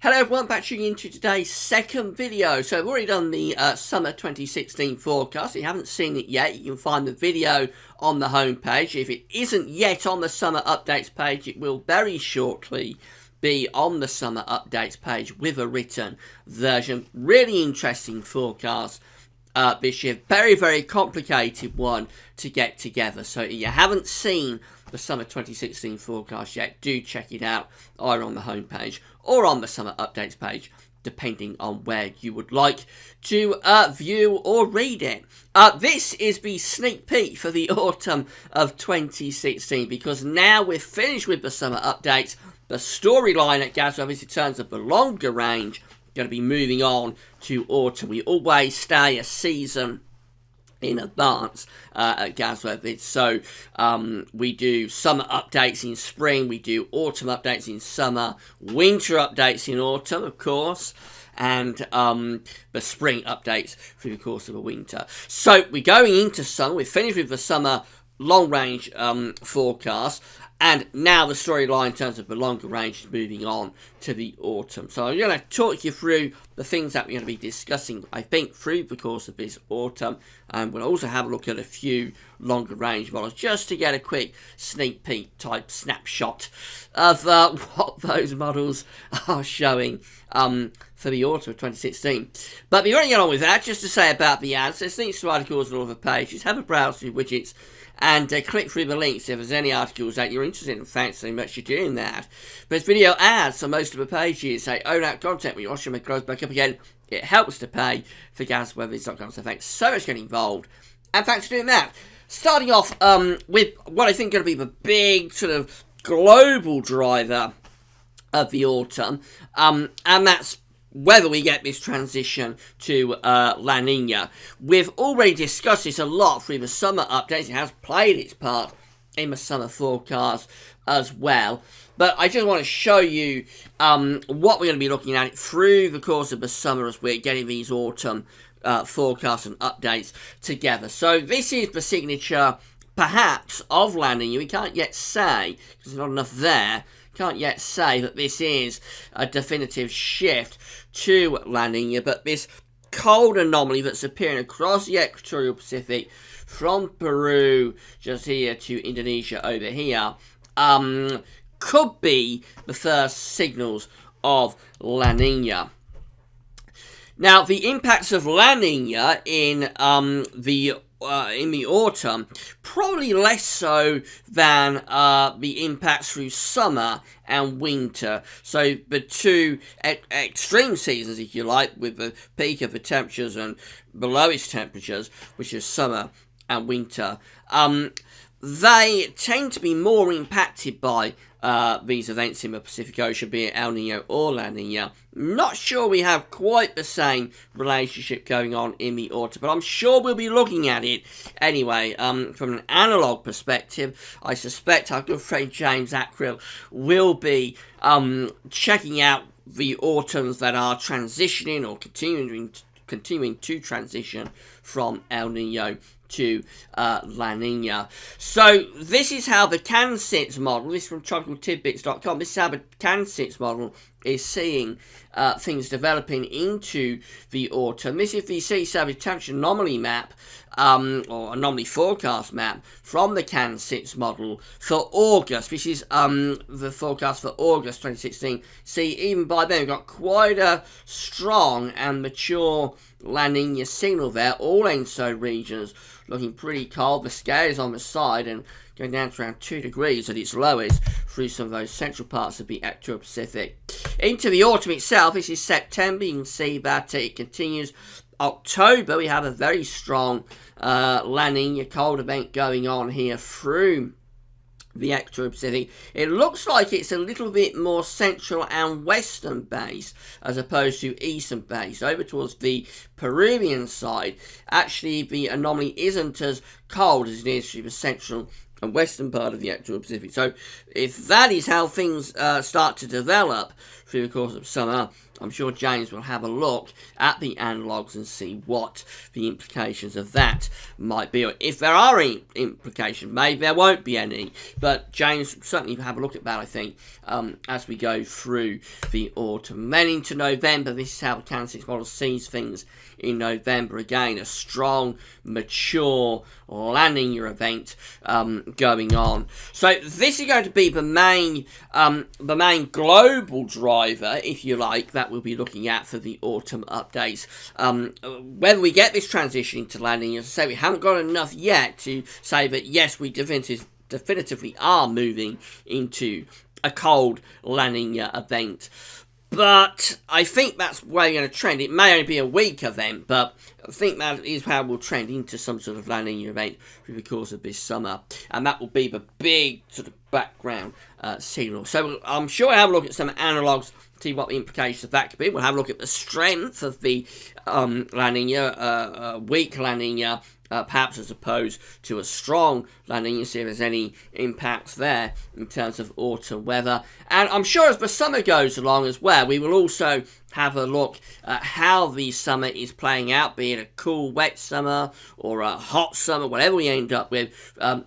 Hello everyone, back tuning into today's second video. So I've already done the summer 2016 forecast. If you haven't seen it yet, you can find the video on the homepage. If it isn't yet on the summer updates page, it will very shortly be on the summer updates page with a written version. Really interesting forecast this year. Very, very complicated one to get together. So if you haven't seen the summer 2016 forecast yet, do check it out either on the homepage or on the summer updates page, depending on where you would like to view or read it. This is the sneak peek for the autumn of 2016, because now we're finished with the summer updates. The storyline at Gazweb, in terms of the longer range, going to be moving on to autumn. We always stay a season in advance at Gazweb. So we do summer updates in spring, we do autumn updates in summer, winter updates in autumn, of course, and the spring updates through the course of the winter. So we're going into summer. We're finished with the summer long range forecast, and now the storyline in terms of the longer range is moving on to the autumn. So I'm going to talk you through the things that we're going to be discussing, I think, through the course of this autumn. And we'll also have a look at a few longer range models, just to get a quick sneak peek type snapshot of what those models are showing for the autumn of 2016. But before I get on with that, just to say about the ads, there's links to articles all over the pages. Have a browse through widgets and click through the links if there's any articles that you're interested in. Thanks so much for doing that. There's video ads on most of the pages. They own out content when you watch them and close back up again. It helps to pay for GazWebVids.com. So thanks so much for getting involved, and thanks for doing that. Starting off with what I think is going to be the big sort of global driver of the autumn, and that's whether we get this transition to La Niña. We've already discussed this a lot through the summer updates. It has played its part in the summer forecast as well. But I just want to show you what we're going to be looking at through the course of the summer as we're getting these autumn forecasts and updates together. So this is the signature, perhaps, of La Niña. We can't yet say, because there's not enough there. Can't yet say that this is a definitive shift to La Niña, but this cold anomaly that's appearing across the equatorial Pacific from Peru just here to Indonesia over here could be the first signals of La Niña. Now, the impacts of La Niña in the autumn, probably less so than the impacts through summer and winter. So the two extreme seasons, if you like, with the peak of the temperatures and the lowest temperatures, which is summer and winter, they tend to be more impacted by these events in the Pacific Ocean, be it El Nino or La Nina. Not sure we have quite the same relationship going on in the autumn, but I'm sure we'll be looking at it anyway. From an analog perspective, I suspect our good friend James Ackrill will be checking out the autumns that are transitioning or continuing to transition from El Nino to La Niña. So this is how the CanSits model, this is from tropicaltidbits.com, this is how the CanSits model is seeing things developing into the autumn. This is the sea surface temperature anomaly map, or anomaly forecast map from the CanSits model for August. This is the forecast for August 2016. See, even by then we've got quite a strong and mature La Niña signal there. All ENSO regions looking pretty cold. The scale is on the side and going down to around 2 degrees at its lowest through some of those central parts of the equatorial Pacific. Into the autumn itself, this is September. You can see that it continues. October, we have a very strong La Niña cold event going on here through the equatorial Pacific. It looks like it's a little bit more central and western based as opposed to eastern based. Over towards the Peruvian side, actually the anomaly isn't as cold as it is through the central and western part of the equatorial Pacific. So if that is how things start to develop through the course of summer, I'm sure James will have a look at the analogues and see what the implications of that might be. Or if there are any implications, maybe there won't be any. But James will certainly have a look at that, I think, as we go through the autumn. Then into November, this is how the Can 6 model sees things in November. Again, a strong, mature La Niña event going on. So this is going to be the main global driver, if you like, that we'll be looking at for the autumn updates. Whether we get this transition into La Niña, as I say, we haven't got enough yet to say that yes, we definitively are moving into a cold La Niña event. But I think that's where you're going to trend. It may only be a week event, but I think that is how we'll trend into some sort of La Niña event through the course of this summer. And that will be the big sort of background signal. So I'm sure we'll have a look at some analogues, see what the implications of that could be. We'll have a look at the strength of the La Niña, weak La Niña, perhaps as opposed to a strong La Niña, see if there's any impacts there in terms of autumn weather. And I'm sure as the summer goes along as well, we will also have a look at how the summer is playing out, be it a cool, wet summer or a hot summer, whatever we end up with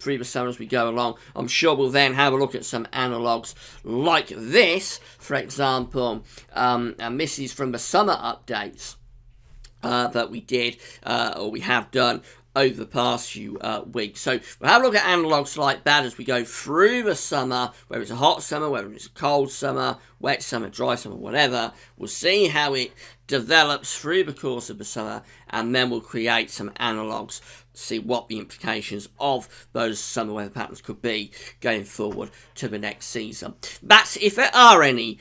through the summer as we go along. I'm sure we'll then have a look at some analogues like this, for example, and this is from the summer updates that we did, or we have done over the past few weeks. So we'll have a look at analogues like that as we go through the summer, whether it's a hot summer, whether it's a cold summer, wet summer, dry summer, whatever. We'll see how it develops through the course of the summer, and then we'll create some analogues, see what the implications of those summer weather patterns could be going forward to the next season. That's if there are any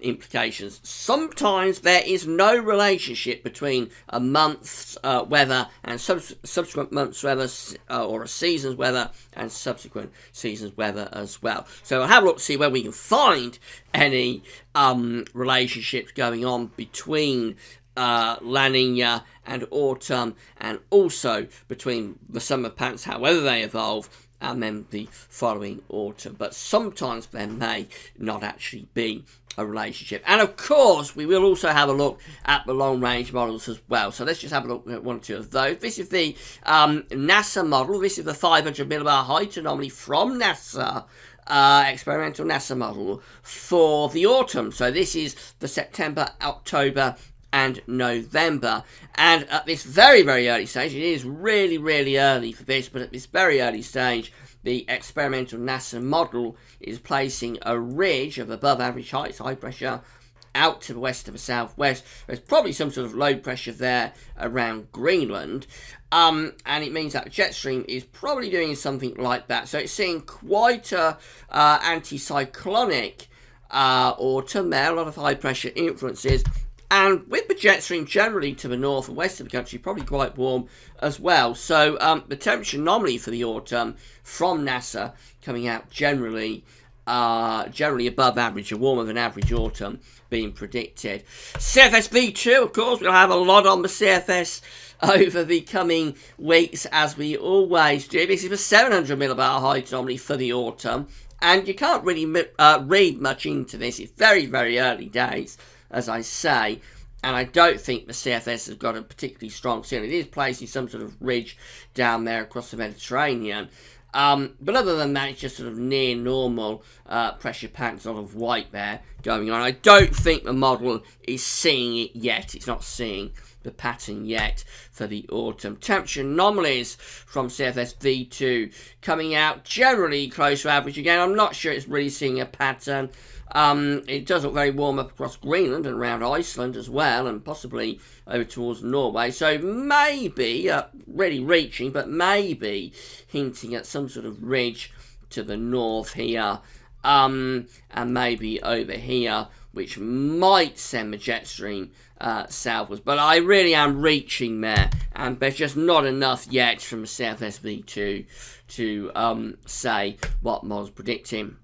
implications. Sometimes there is no relationship between a month's weather and subsequent month's weather, or a season's weather and subsequent season's weather as well. So we'll have a look to see where we can find any relationships going on between La Niña and autumn, and also between the summer patterns, however they evolve, and then the following autumn. But sometimes there may not actually be a relationship. And of course, we will also have a look at the long-range models as well. So let's just have a look at one or two of those. This is the NASA model. This is the 500 millibar height anomaly from NASA. Experimental NASA model for the autumn. So this is the September, October and November, and at this very, very early stage, it is really, really early for this, but at this very early stage, the experimental NASA model is placing a ridge of above average height, high pressure, out to the west of the southwest. There's probably some sort of low pressure there around Greenland, and it means that the jet stream is probably doing something like that. So it's seeing quite a anticyclonic autumn there, a lot of high pressure influences, and with the jet stream generally to the north and west of the country, probably quite warm as well. So the temperature anomaly for the autumn from NASA coming out generally above average, or warmer than average autumn being predicted. CFS V2, of course, we'll have a lot on the CFS over the coming weeks, as we always do. This is a 700 millibar height anomaly for the autumn, and you can't really read much into this. It's very, very early days, as I say, and I don't think the CFS has got a particularly strong signal. It is placing some sort of ridge down there across the Mediterranean. But other than that, it's just sort of near normal pressure patterns, a lot of white there going on. I don't think the model is seeing it yet. It's not seeing the pattern yet for the autumn. Temperature anomalies from CFS V2 coming out generally close to average again. I'm not sure it's really seeing a pattern. It does look very warm up across Greenland and around Iceland as well, and possibly over towards Norway. So maybe, really reaching, but maybe hinting at some sort of ridge to the north here, and maybe over here, which might send the jet stream southwards. But I really am reaching there, and there's just not enough yet from the CFS V2 to say what model's predicting.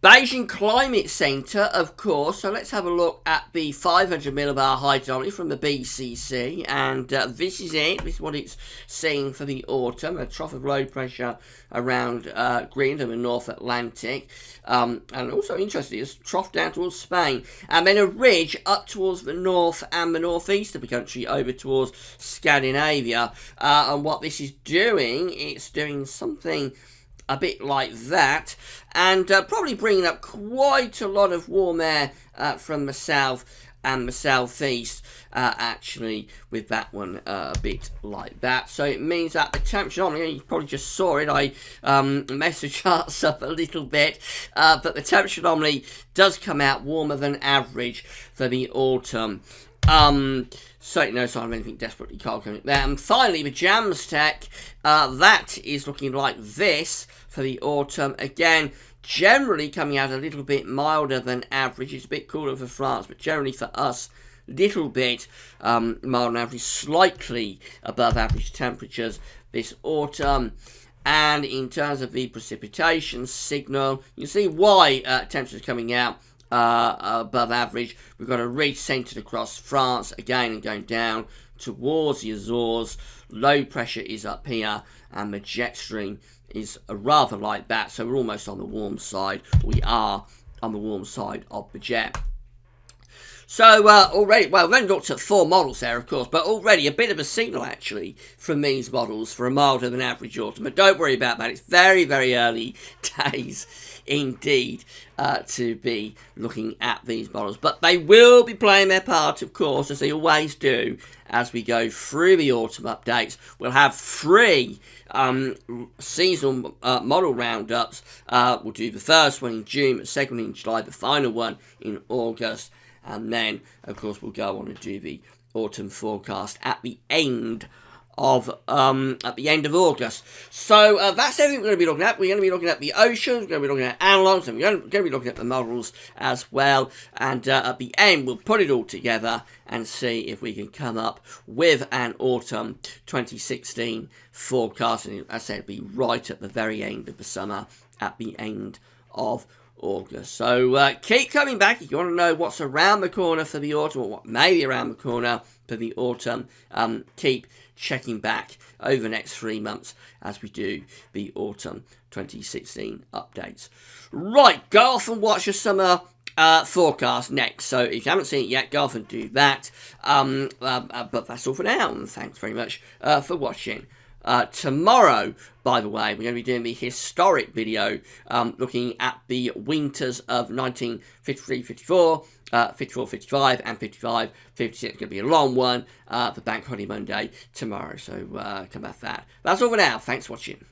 Beijing Climate Centre, of course. So let's have a look at the 500 millibar hydrometry from the BCC, and this is it. This is what it's seeing for the autumn. A trough of low pressure around Greenland and the North Atlantic, and also interesting, it's trough down towards Spain, and then a ridge up towards the north and the northeast of the country over towards Scandinavia. And what this is doing, it's doing something a bit like that, and probably bringing up quite a lot of warm air from the south and the southeast, actually, with that one a bit like that. So it means that the temperature, you probably just saw it, I messed the charts up a little bit, but the temperature anomaly does come out warmer than average for the autumn. Certainly no sign of anything desperately cold coming there. And finally, the Jamstack, that is looking like this for the autumn. Again, generally coming out a little bit milder than average. It's a bit cooler for France, but generally for us, little bit milder than average, slightly above average temperatures this autumn. And in terms of the precipitation signal, you see why temperatures coming out above average. We've got a ridge centred across France again and going down towards the Azores. Low pressure is up here, and the jet stream is rather like that. So we're almost on the warm side. We are on the warm side of the jet. So already, well, we've only looked at 4 models there, of course, but already a bit of a signal, actually, from these models for a milder than average autumn. But don't worry about that. It's very, very early days indeed to be looking at these models. But they will be playing their part, of course, as they always do, as we go through the autumn updates. We'll have 3 seasonal model roundups. We'll do the first one in June, the second one in July, the final one in August. And then, of course, we'll go on and do the autumn forecast at the end of August. So that's everything we're going to be looking at. We're going to be looking at the oceans, we're going to be looking at analogues, and we're going to be looking at the models as well. And at the end, we'll put it all together and see if we can come up with an autumn 2016 forecast. And as I said, it'll be right at the very end of the summer, at the end of August. So keep coming back if you want to know what's around the corner for the autumn, or what may be around the corner for the autumn. Keep checking back over the next 3 months as we do the autumn 2016 updates. Right, go off and watch your summer forecast next. So if you haven't seen it yet, go off and do that. But that's all for now, and thanks very much for watching. Tomorrow, by the way, we're going to be doing the historic video looking at the winters of 1953-54, 54-55 and 55-56. It's going to be a long one for Bank Holiday Monday tomorrow, so come back for that. That's all for now. Thanks for watching.